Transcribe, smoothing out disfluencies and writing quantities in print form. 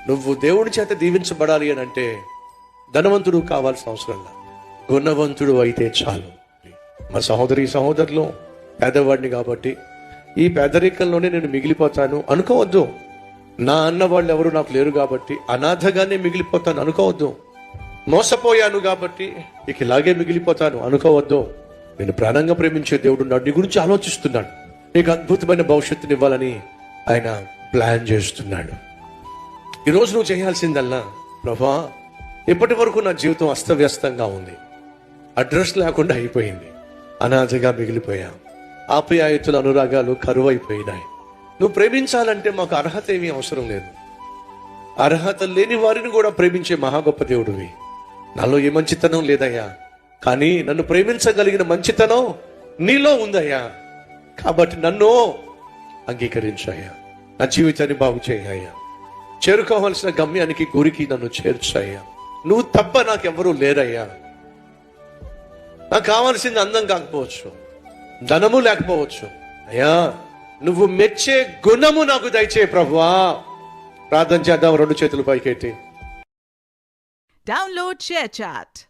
నువ్వు దేవుని చేత దీవించబడాలి అని అంటే ధనవంతుడు కావాల్సిన అవసరం లేదు, గుణవంతుడు అయితే చాలు. మా సహోదరులు పేదవాడిని కాబట్టి ఈ పేదరికంలోనే నేను మిగిలిపోతాను అనుకోవద్దు. నా అన్న వాళ్ళు ఎవరు నాకు లేరు కాబట్టి అనాథగానే మిగిలిపోతాను అనుకోవద్దు. మోసపోయాను కాబట్టి ఇక ఇలాగే మిగిలిపోతాను అనుకోవద్దు. నేను ప్రాణంగా ప్రేమించే దేవుడు నీ గురించి ఆలోచిస్తున్నాడు. నీకు అద్భుతమైన భవిష్యత్తుని ఇవ్వాలని ఆయన ప్లాన్ చేస్తున్నాడు. ఈరోజు నువ్వు చేయాల్సిందల్లా, ప్రభా ఇప్పటి వరకు నా జీవితం అస్తవ్యస్తంగా ఉంది, అడ్రస్ లేకుండా అయిపోయింది, అనాథగా మిగిలిపోయా, ఆప్యాయతలు అనురాగాలు కరువైపోయినాయి. నువ్వు ప్రేమించాలంటే మాకు అర్హత ఏమీ అవసరం లేదు. అర్హత లేని వారిని కూడా ప్రేమించే మహా గొప్ప దేవుడివి. నాలో ఏ మంచితనం లేదయ్యా, కానీ నన్ను ప్రేమించగలిగిన మంచితనం నీలో ఉందయ్యా. కాబట్టి నన్ను అంగీకరించాయా, నా జీవితాన్ని బాగు చేయ్యా, చేరుకోవాల్సిన గమ్యానికి గురికి నన్ను చేర్చాయ్యా. నువ్వు తప్ప నాకెవ్వరూ లేరయ్యా. నాకు కావాల్సింది అందం కాకపోవచ్చు, ధనము లేకపోవచ్చు, అయ్యా నువ్వు మెచ్చే గుణము నాకు దయచే ప్రభువా. ప్రార్థన చేద్దాం, రెండు చేతులు పైకెత్తి. Download ShareChat.